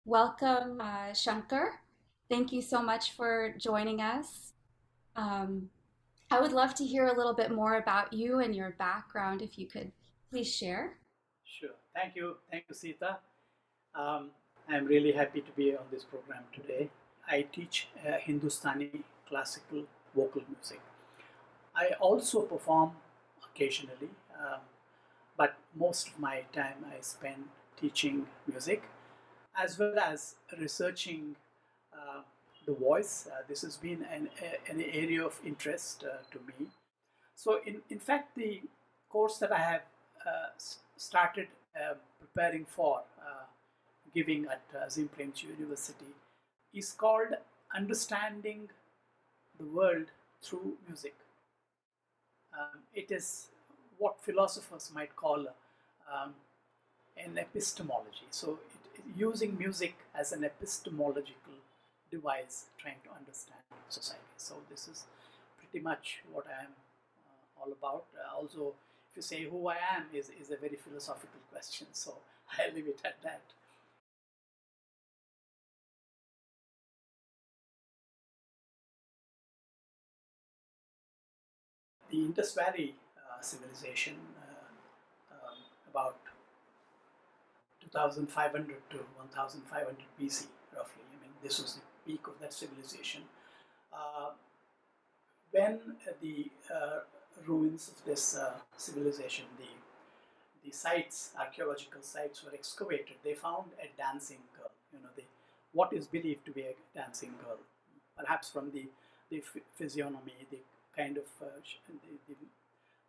Welcome, Shankar. Thank you so much for joining us. Um, I would love to hear a little bit more about you and your background, if you could please share. Sure. Thank you. Thank you, Seetha. Um, I'm really happy to be on this program today. I teach Hindustani classical vocal music. I also perform occasionally, but most of my time I spend teaching music as well as researching uh, the voice. This has been an area of interest to me. So, in fact, the course that I have started preparing for giving at Azim Premji University is called Understanding the World Through Music. It is what philosophers might call an epistemology. So, using music as an epistemological device trying to understand society. So, this is pretty much what I am all about. Also, if you say who I am is a very philosophical question, so I'll leave it at that. The Indus Valley civilization, about 2500 to 1500 BC, roughly. I mean, this was the peak of that civilization. Uh, when the ruins of this civilization, the sites, archaeological sites were excavated, they found a dancing girl, what is believed to be a dancing girl, perhaps from the physiognomy, the kind of,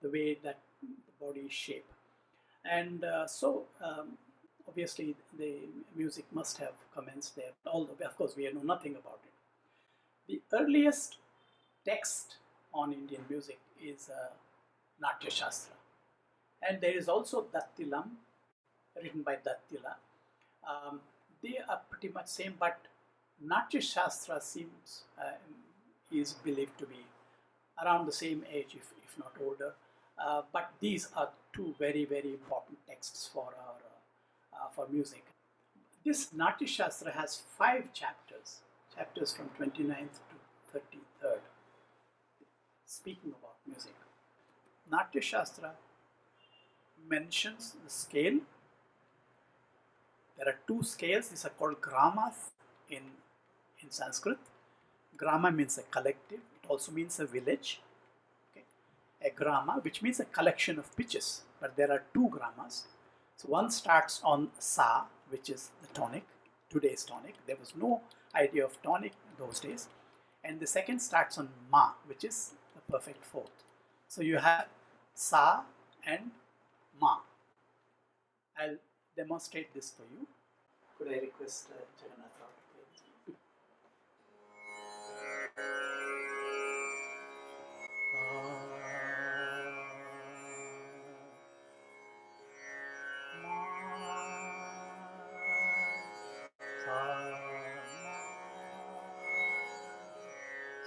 the way that the body is shaped. And obviously the music must have commenced there, although of course we know nothing about it. The earliest text on Indian music is Natyasastra. And there is also Dattilam, written by Dattila. They are pretty much same, but Natyasastra seems is believed to be around the same age, if not older. But these are two very, very important texts for our for music. This Natyasastra has 5 chapters, chapters from 29th to 33rd, speaking about music. Natyasastra mentions the scale. There are 2 scales. These are called gramas in Sanskrit. Grama means a collective. It also means a village. Okay. A grama, which means a collection of pitches. But there are 2 gramas. So one starts on sa, which is the tonic, today's tonic. There was no idea of tonic in those days. And the second starts on ma, which is the perfect fourth. So you have sa and ma. I'll demonstrate this for you. Could I request Jagannath Rao to play this?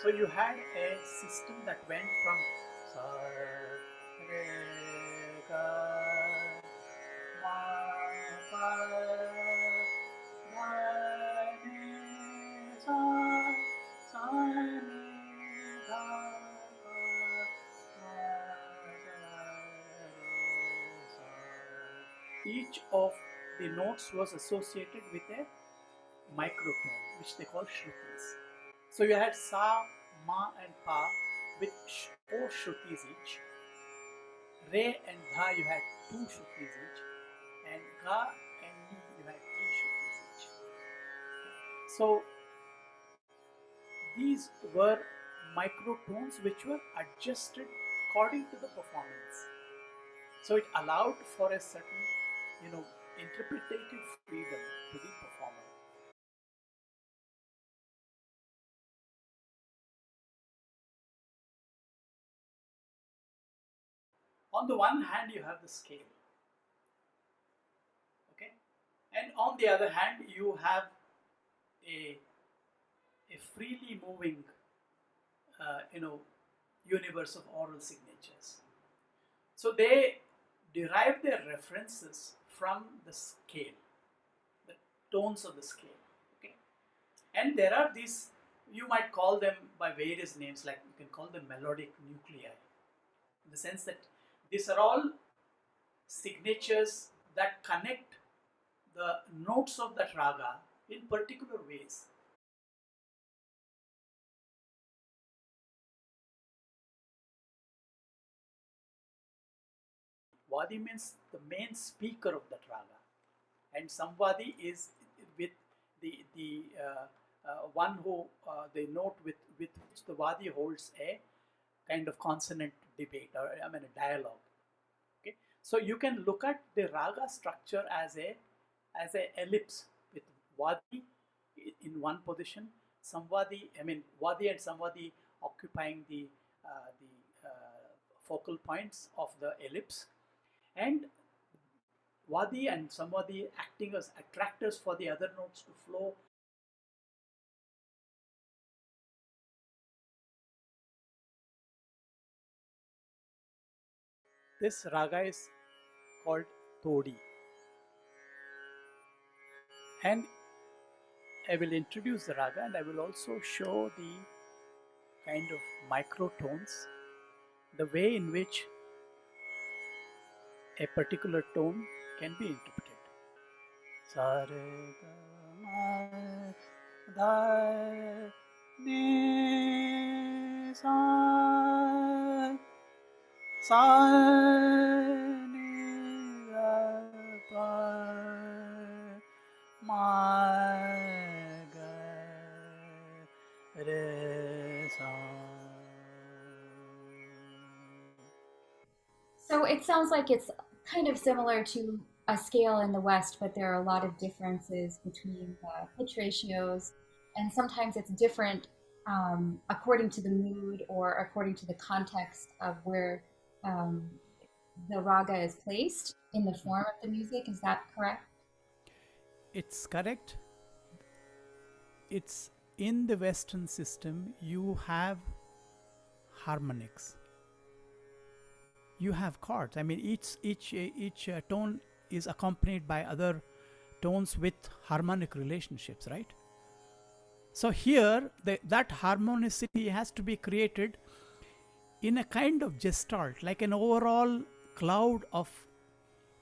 So you had a system that went from sa, re, ga, ma, pa, ma, ni, sa, sa, ni, ga, pa, ma, ga, re, sa. Each of the notes was associated with a microtone, which they call shrutis. So you had sa, ma, and pa with 4 shrutis each. Re and dha you had 2 shrutis each, and ga and ni you had 3 shrutis each. So these were microtones which were adjusted according to the performance. So it allowed for a certain, interpretative freedom to the performer. On the one hand, you have the scale, okay, and on the other hand, you have a freely moving, universe of oral signatures. So they derive their references from the scale, the tones of the scale. And there are these, you might call them by various names, like you can call them melodic nuclei, in the sense that these are all signatures that connect the notes of that raga in particular ways. Vadi means the main speaker of that raga, and Samvadi is with the one who the note with which the Vadi holds a kind of consonant debate, or I mean a dialogue. Okay, so you can look at the raga structure as a ellipse with Vadi in one position, Samvadi, I mean Vadi and Samvadi occupying the focal points of the ellipse, and Vadi and Samvadi acting as attractors for the other notes to flow. This raga is called Todi, and I will introduce the raga and I will also show the kind of microtones, the way in which a particular tone can be interpreted. Sa re ga ma da ni sa sa ni da pa ma ga re sa. So it sounds like it's kind of similar to a scale in the West, but there are a lot of differences between the pitch ratios, and sometimes it's different according to the mood or according to the context of where um, the raga is placed in the form of the music. Is that correct? It's correct. It's in the Western system, you have harmonics, you have chords. I mean, each tone is accompanied by other tones with harmonic relationships, right? So here, that harmonicity has to be created in a kind of gestalt, like an overall cloud of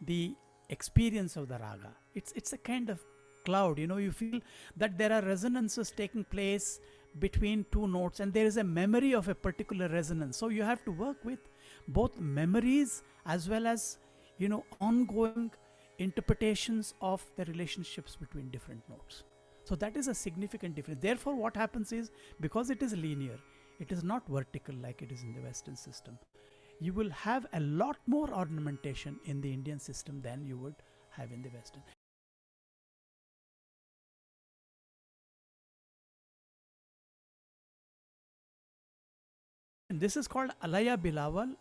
the experience of the raga. It's a kind of cloud, you feel that there are resonances taking place between two notes, and there is a memory of a particular resonance. So you have to work with both memories as well as ongoing interpretations of the relationships between different notes. So that is a significant difference. Therefore, what happens is, because it is linear, it is not vertical like it is in the Western system, you will have a lot more ornamentation in the Indian system than you would have in the Western. And this is called Alaya Bilawal.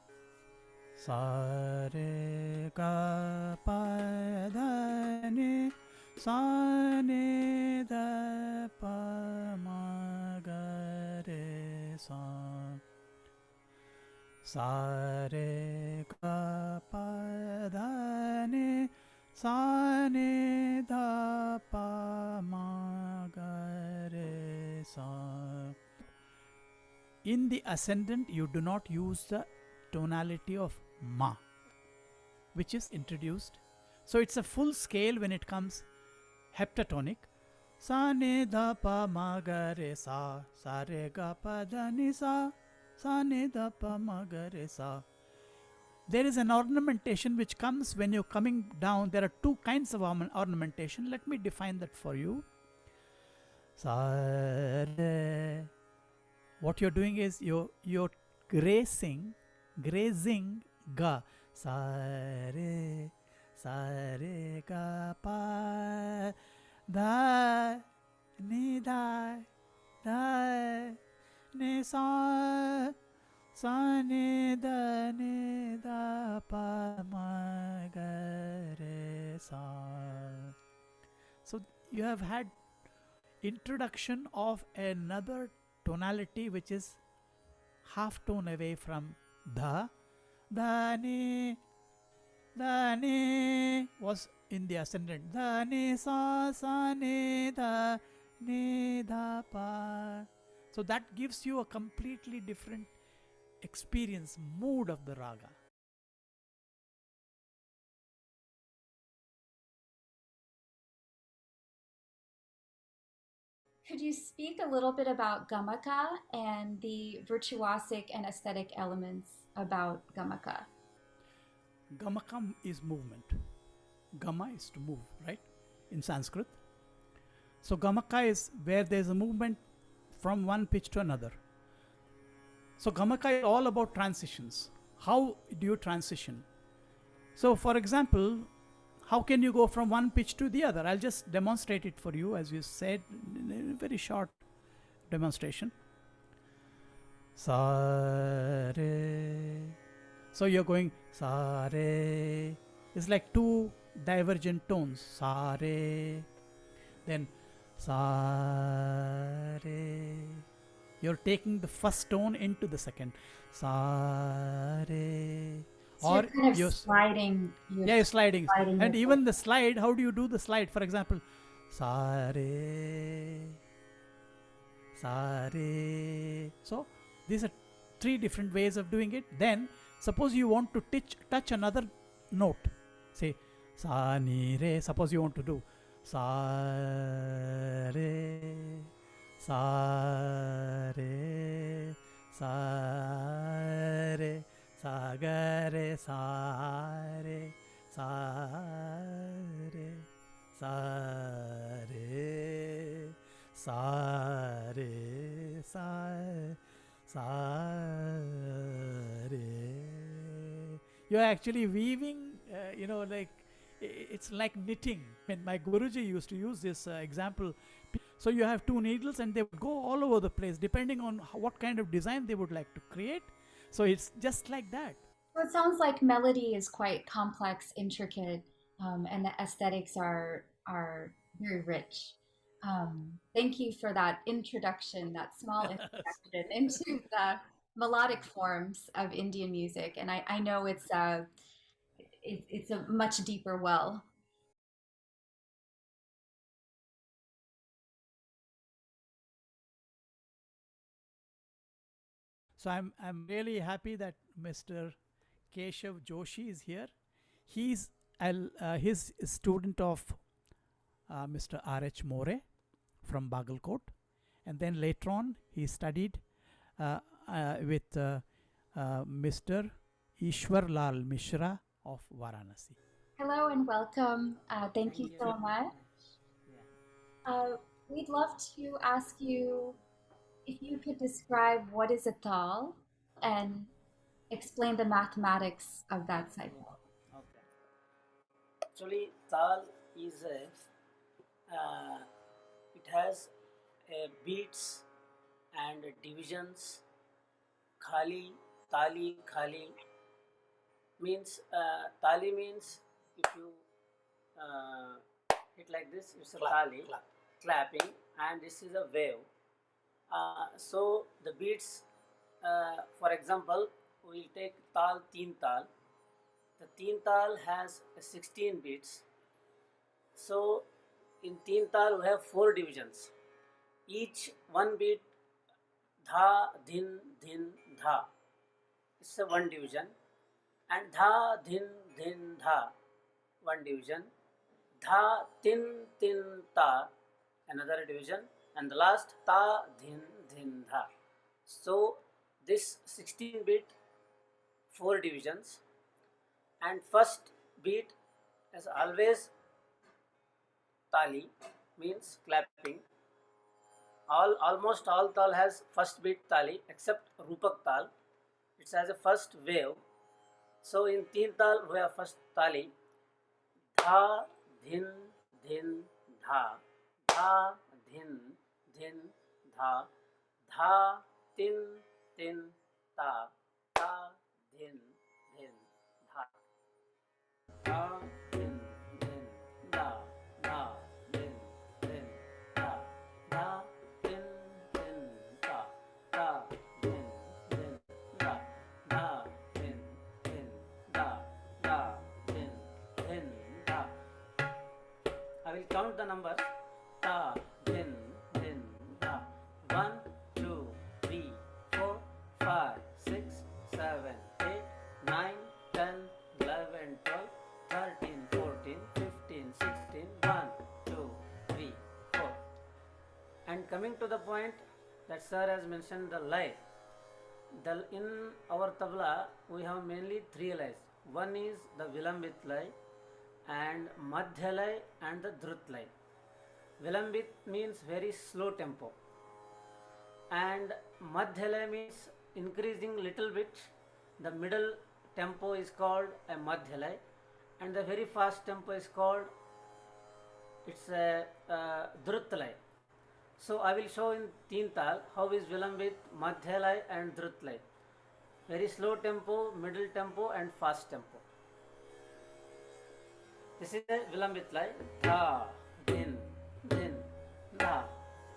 Sa re ga pa da ni sa ni da pa ma ga re sa. Sa re ga pa da ni sa ni da pa ma ga re sa. In the ascendant, you do not use the tonality of ma, which is introduced. So it's a full scale when it comes heptatonic. Sa ne da pa ma ga re sa, sa re ga pa da ni sa, sa ne da pa ma ga re sa. There is an ornamentation which comes when you're coming down. There are two kinds of ornamentation. Let me define that for you. Sa re. What you're doing is you're grazing ga, sa re ga pa da ni da ni sa ni da pa ma ga re sa. So you have had introduction of another tonality which is half tone away from da ni was in the ascendant, da ni sa ni da ne da pa. So that gives you a completely different experience, mood of the raga. Could you speak a little bit about Gamaka and the virtuosic and aesthetic elements about Gamaka? Gamaka is movement. Gama is to move, right? In Sanskrit. So Gamaka is where there's a movement from one pitch to another. So Gamaka is all about transitions. How do you transition? So for example, how can you go from one pitch to the other? I'll just demonstrate it for you, as you said, in a very short demonstration. Sa re. So you're going sa re. It's like two divergent tones. Sa re. Then sa re. You're taking the first tone into the second. Sa re. So or you're kind of sliding. You're sliding. And even the slide, how do you do the slide? For example, sa re, sa re. So these are three different ways of doing it. Then suppose you want to touch another note. Say sa ni re. Suppose you want to do sa re, sa re, sa re. Sa ga re sa re sa re sa re sa re sa re. You're actually weaving, like it's like knitting. When my Guruji used to use this example, so you have two needles and they would go all over the place depending on what kind of design they would like to create. So it's just like that. So it sounds like melody is quite complex, intricate, and the aesthetics are very rich. Thank you for that introduction, that small introduction into the melodic forms of Indian music, and I know it's a much deeper well. So I'm really happy that Mr. Keshav Joshi is here. He's his student of Mr. R.H. More from Bagalkot, and then later on he studied with Mr. Ishwar Lal Mishra of Varanasi. Hello and welcome. Thank you so much. We'd love to ask you if you could describe what is a TAAL and explain the mathematics of that cycle. Okay. Actually, TAAL is it has beats and divisions. KHALI, TALI, KHALI means TALI means if you hit like this, it's a TALI, clapping, and this is a wave. So the beats, for example, we'll take TAAL, THEEN TAAL. The THEEN TAAL has 16 beats. So in THEEN TAAL we have 4 divisions. Each one beat, dha, dhin, dhin, dha. It's a one division. And dha, dhin, dhin, dha, one division. Dha, tin, tin, ta, another division. And the last ta, dhin, dhin, dha. So this 16 beat, 4 divisions. And first beat is always tali, means clapping. Almost all tal has first beat tali except rupak tal. It has a first wave. So in teen tal we have first tali. Dha, dhin, dhin, dha. Dha, dhin, dhin, dha. Dha, tin, tin, ta. Ta, dhin, dhin, dha. Da, din, din, da, da, din, din, da, da, din, din, da, da, din, din, da, da, din, din, da, da, din, din, da. I will count the numbers. Ta, din, 1, 2, 3, 4, 5, 6, 7, 8, 9, 10, 11, 12, 13, 14, 15, 16, 1, 2, 3, 4. And coming to the point that sir has mentioned the lay. In our tabla, we have mainly three lays. One is the Vilambit lay, and Madhya lay, and the Drut lay. Vilambit means very slow tempo, and Madhya lay means increasing little bit. The middle tempo is called a Madhya lay, and the very fast tempo is called Drut lay. So I will show in THEEN TAAL how is Vilambit, Madhya lay and Drut lay. Very slow tempo, middle tempo and fast tempo. This is a Vilambit lay. Da, din, da,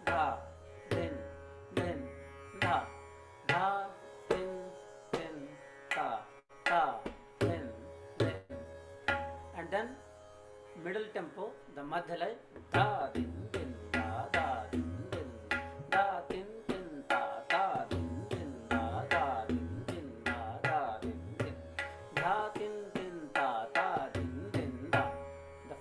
da, din, da, da, din, da, din. And then middle tempo, the Madhya lay, da, din, da, da, din.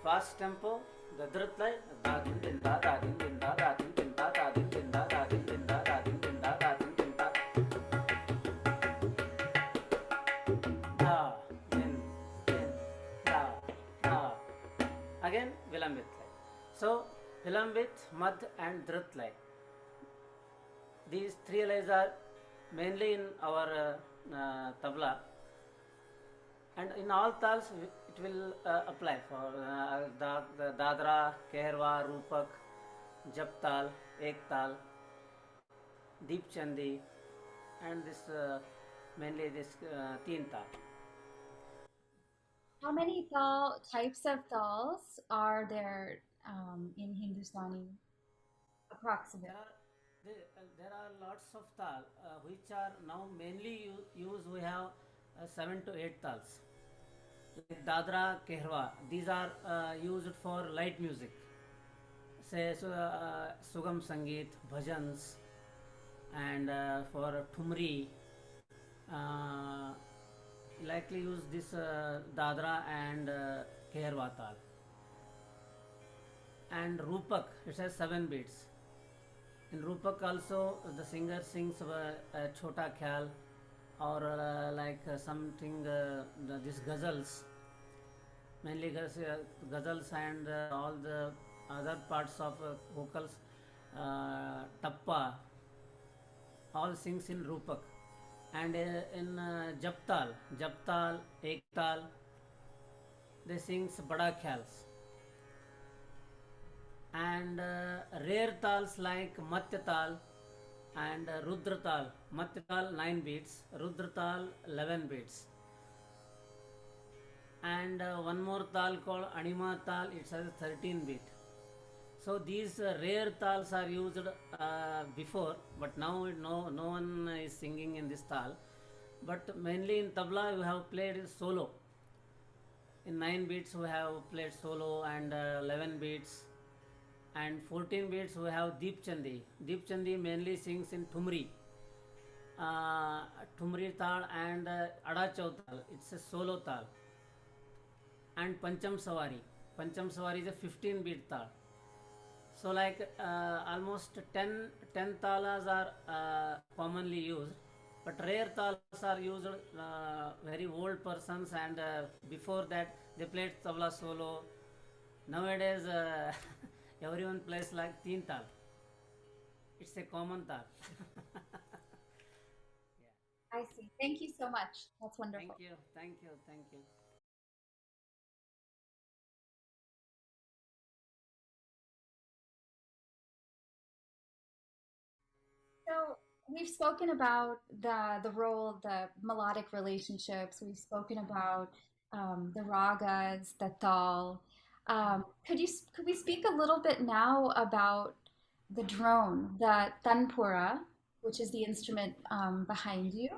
Fast tempo, the Drut lay, da din din da da din din da da din din da da din din da da din din da da din din da da din din da da din da. Again Vilambit lay. So Vilambit, Madh and Drut lay. These three lays are mainly in our tabla, and in all tals it will apply for Dadra, Kehrwa, Rupak, Jap Tal, Ek Tal, Deep Chandi, and this mainly this THEEN TAAL. How many types of dals are there in Hindustani, approximately? There are lots of tal which are now mainly used. We have 7 to 8 tals. Like Dadra, Kehrwa, these are used for light music. Say Sugam Sangeet, Bhajans, and for Thumri, likely use this Dadra and Kehrwa tal. And Rupak, it has 7 beats. In Rupak also the singer sings Chota Khyal or something this ghazals, mainly ghazals and all the other parts of vocals, tappa, all sings in Rupak. And in Japtal, Ektal, they sings Bada Khyals. And rare tals like Matya Tal and Rudra Tal. Matya Tal 9 beats, Rudra Tal 11 beats. And one more tal called Anima Tal, it has 13 beat. So these rare tals are used before, but now no one is singing in this tal. But mainly in tabla we have played solo. In 9 beats we have played solo, and 11 beats. And 14 beats we have Deep Chandi. Deep Chandi mainly sings in Thumri. Thumri tal and Adachau tal. It's a solo tal. And Pancham Savari. Pancham Savari is a 15 beat tal. So almost 10 talas are commonly used. But rare tals are used very old persons, and before that they played tabla solo. Nowadays everyone plays like THEEN TAAL. It's a common tal. Yeah. I see. Thank you so much. That's wonderful. Thank you. So we've spoken about the role, the melodic relationships. We've spoken about the ragas, the tal. Could we speak a little bit now about the drone, the tanpura, which is the instrument behind you?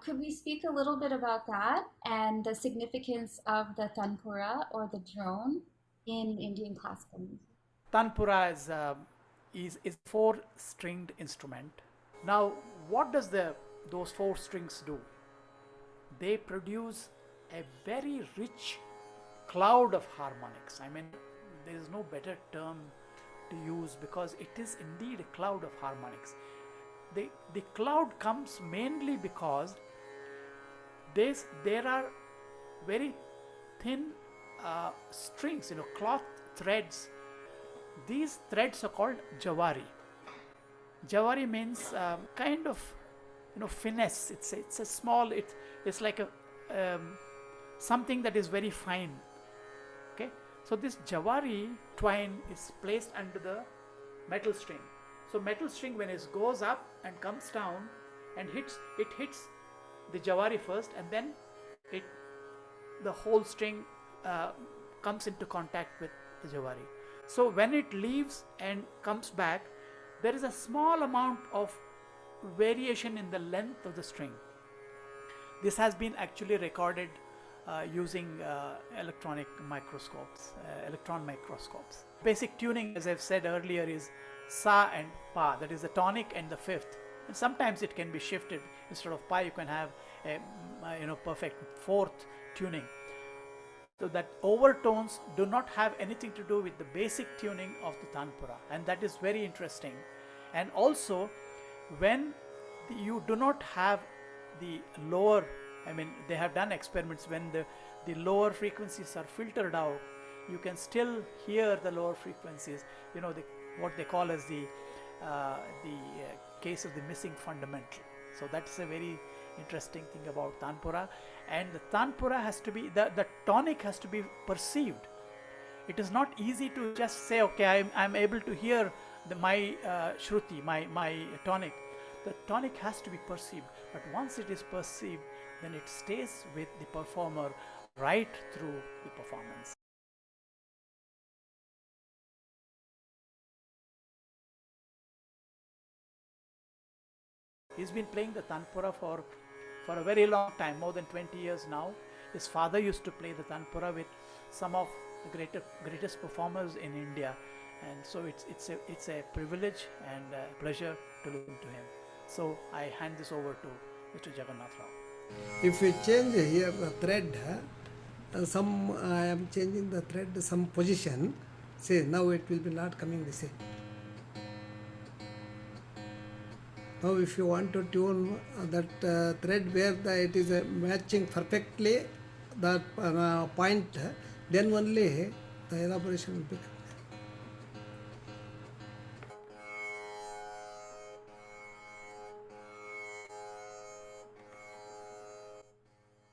Could we speak a little bit about that and the significance of the tanpura or the drone in Indian classical music? Tanpura is four-stringed instrument. Now, what does those four strings do? They produce a very rich cloud of harmonics. I mean, there is no better term to use because it is indeed a cloud of harmonics. The cloud comes mainly because there are very thin strings, cloth threads. These threads are called jawari. Jawari means kind of, finesse. It's a small. It's like a something that is very fine. Okay, so this jawari twine is placed under the metal string. So metal string, when it goes up and comes down and hits the jawari first, and then the whole string comes into contact with the jawari. So when it leaves and comes back, there is a small amount of variation in the length of the string. This has been actually recorded using electron microscopes. Basic tuning, as I've said earlier, is sa and pa, that is the tonic and the fifth. And sometimes it can be shifted. Instead of pa, you can have a perfect fourth tuning. So that overtones do not have anything to do with the basic tuning of the tanpura, and that is very interesting. And also, when you do not have the lower, they have done experiments when the lower frequencies are filtered out, you can still hear the lower frequencies, what they call as the case of the missing fundamental. So that's a very interesting thing about tanpura. And the tanpura has to be, the tonic has to be perceived. It is not easy to just say, okay, I'm able to hear my shruti, my tonic. The tonic has to be perceived, but once it is perceived, then it stays with the performer right through the performance. He's been playing the tanpura for a very long time, more than 20 years now. His father used to play the tanpura with some of the greatest performers in India, and so it's a privilege and a pleasure to listen to him. So I hand this over to Mr. Jagannath Rao. If we change here the thread, I am changing the thread some position. See, now it will be not coming the same. Now if you want to tune that thread where it is matching perfectly that point, then only the elaboration will become.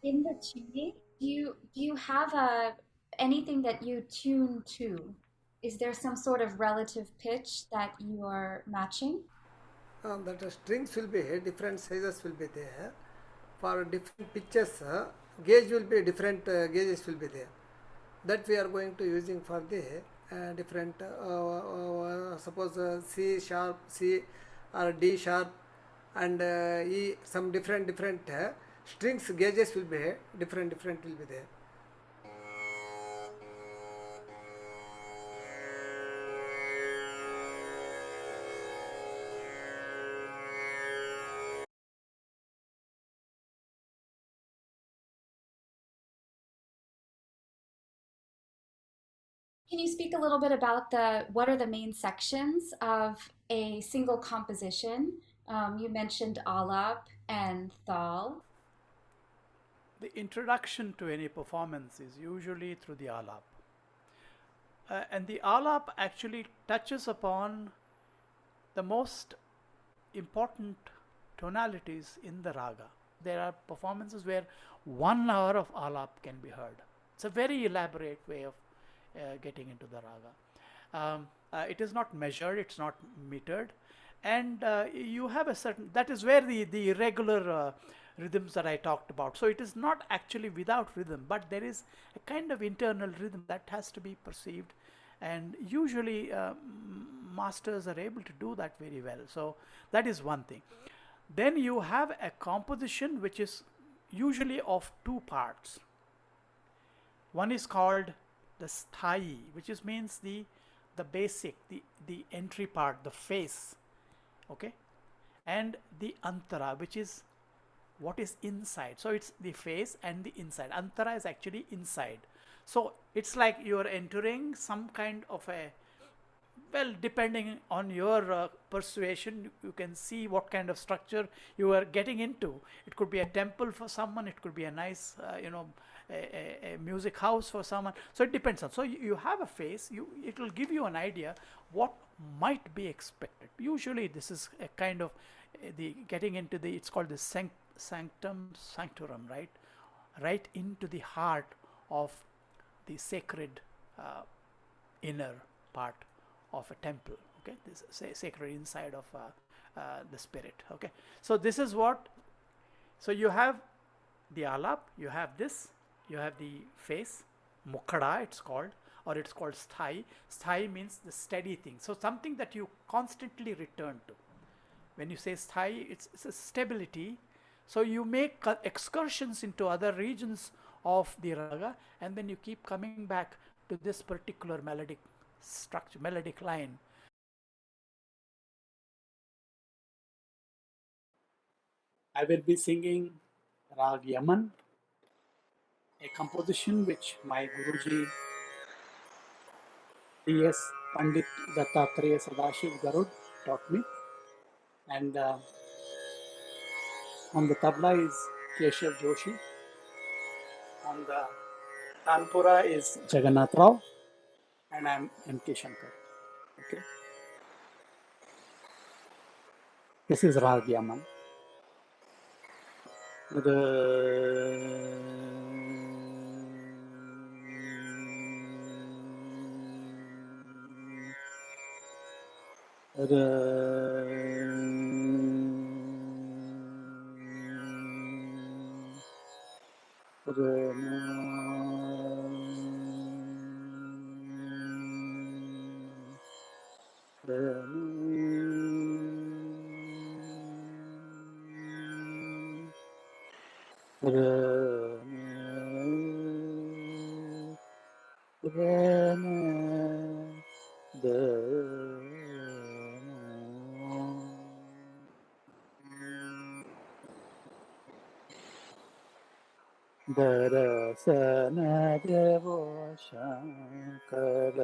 In the tuning, do you have anything that you tune to? Is there some sort of relative pitch that you are matching? That strings will be different sizes will be there. For different pitches, gauge will be different gauges will be there. That we are going to using for the different suppose C sharp, C or D sharp and E, some different strings gauges will be different will be there. Can you speak a little bit about what are the main sections of a single composition? You mentioned alap and thal. The introduction to any performance is usually through the alap. And the alap actually touches upon the most important tonalities in the raga. There are performances where 1 hour of alap can be heard. It's a very elaborate way of getting into the raga. It is not measured, it's not metered, and you have a certain, that is where the irregular rhythms that I talked about. So it is not actually without rhythm, but there is a kind of internal rhythm that has to be perceived, and usually masters are able to do that very well. So that is one thing. Then you have a composition which is usually of 2 parts. One is called the sthai, which means the the basic, the entry part, the face, okay, and the antara, which is what is inside. So it's the face and the inside. Antara is actually inside. So it's like you are entering some kind of a, well, depending on your persuasion, you can see what kind of structure you are getting into. It could be a temple for someone, it could be a nice, a music house for someone. So it depends on. So you have a face, it will give you an idea what might be expected. Usually this is a kind of the getting into the, it's called the sanctum sanctorum, right? Right into the heart of the sacred inner part of a temple, okay, this sacred inside of the spirit, okay. So this is what, so you have the alap, you have this, you have the face, mukhada it's called, or it's called sthai. Sthai means the steady thing, so something that you constantly return to. When you say sthai, it's a stability. So you make excursions into other regions of the raga, and then you keep coming back to this particular melodic structure, melodic line. I will be singing Rag Yaman, a composition which my Guruji T.S. Pandit Dattatreya Sadashiv Garud taught me, and on the tabla is Keshav Joshi, on the tanpura is Jagannath Rao, and I'm M.K. Shankar. Okay, this is Rag Yaman. Darasana Devo Shankar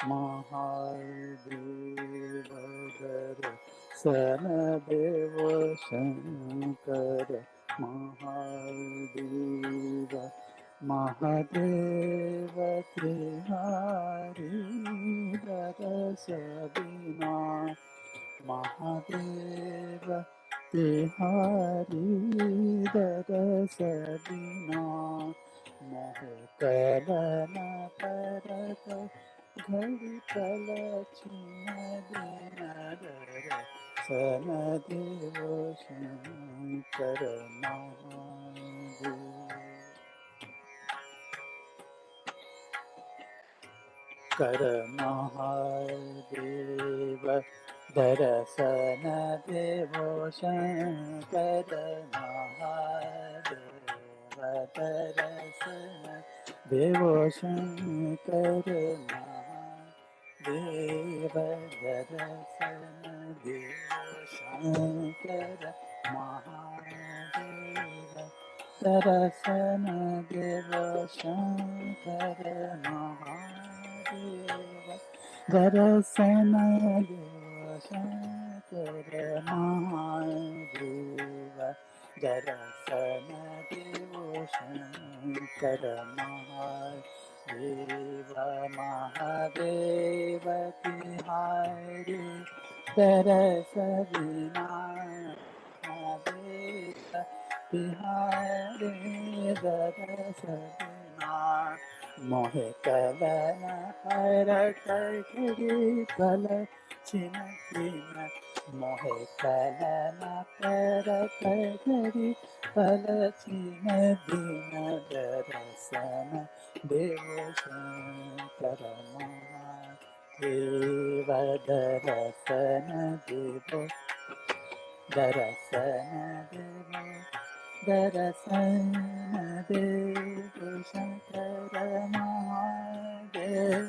Mahadeva Darasana Devo Shankar Mahadeva Mahadeva Trihari Darasabina Mahadeva Tihari Darasabina Mohakalana Parata Ghadi Palachina Dinadara Sanadevo Shankara Mahadeva Karamahadeva Darasana Devo Shankara Mahadeva Darasana Devo Shankara Mahadeva Darasana Devo Shankara Mahadeva Darasana Deva Shankara Mahadeva Darasana Deva Shankara Mahadeva Darasana Deva Shankara Mahadeva Mahadeva Tihari Darasavina Mahadeva Bihare Darasabina Mohe Kalana Parakari Pala Chinatina Mohe Kalana Parakari Pala Chinadina Darasana Devo Shankara Deva Darasana Devo Darasana Devo Darasana Deva Shankara Mahadeva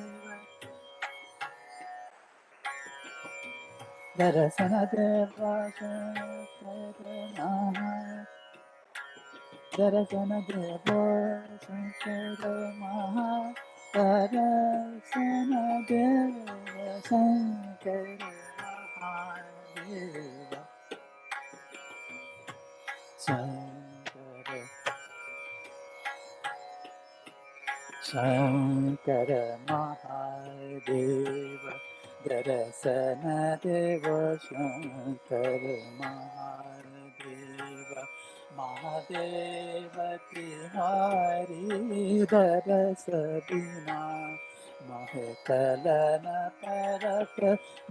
Darsana Deva Shankar Darsana Deva Shankar Maha Darsana Deva Shankar Mahadeva Shankar Shankar Mahadeva Darsana Deva Shankar Mahadeva Mahadeva Tihari Darasabina Mahakalana Parak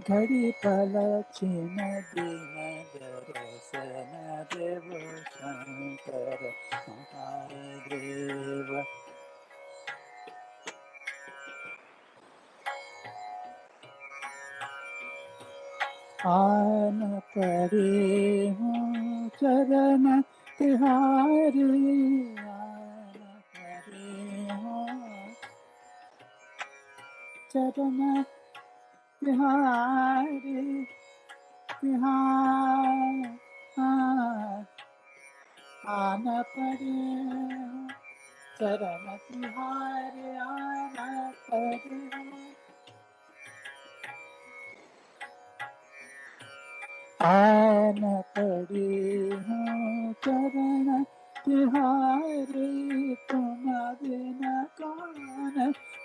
Ghadi Palachina Dina Darasana Deva Shankar Mahadeva आन परे हूँ चरण तिहारी आन परे हूँ चरण तिहारी तिहार आन परे हूँ चरण तिहारी आन परे हूँ आन पड़ी हूँ चरण तिहारी तुम बिना कौन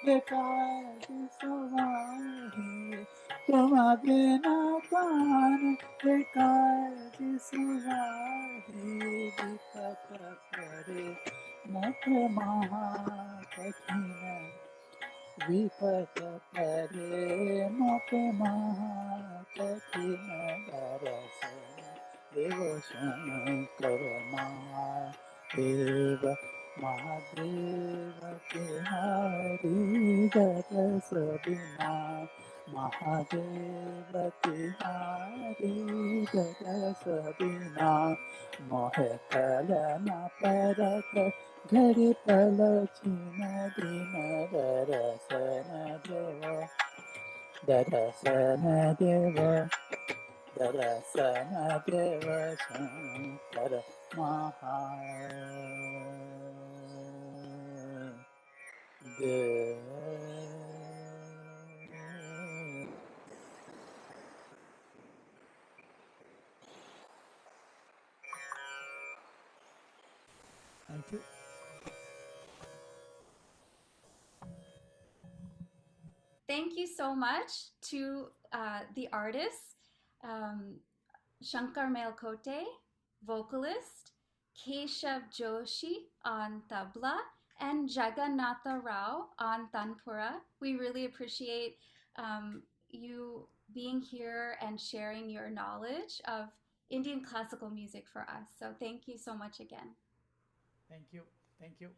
बेकार सवारी तुम बिना कौन बेकार सवारी विपत परे मत महा कठिन विपत परे मत महाकठिन दरसन देव शंकर महादेव महादेव तिहारी दरस बिना महादेव तिहारी दरस बिना मोह कलन परत घड़ी पलछिन दिन दरसन देव दरसन देव दरसन देव Shankar Mahadev Thank you. Thank you so much to the artists, Shankar Melkote, vocalist, Keshav Joshi on tabla, and Jagannatha Rao on tanpura. We really appreciate you being here and sharing your knowledge of Indian classical music for us. So thank you so much again. Thank you. Thank you.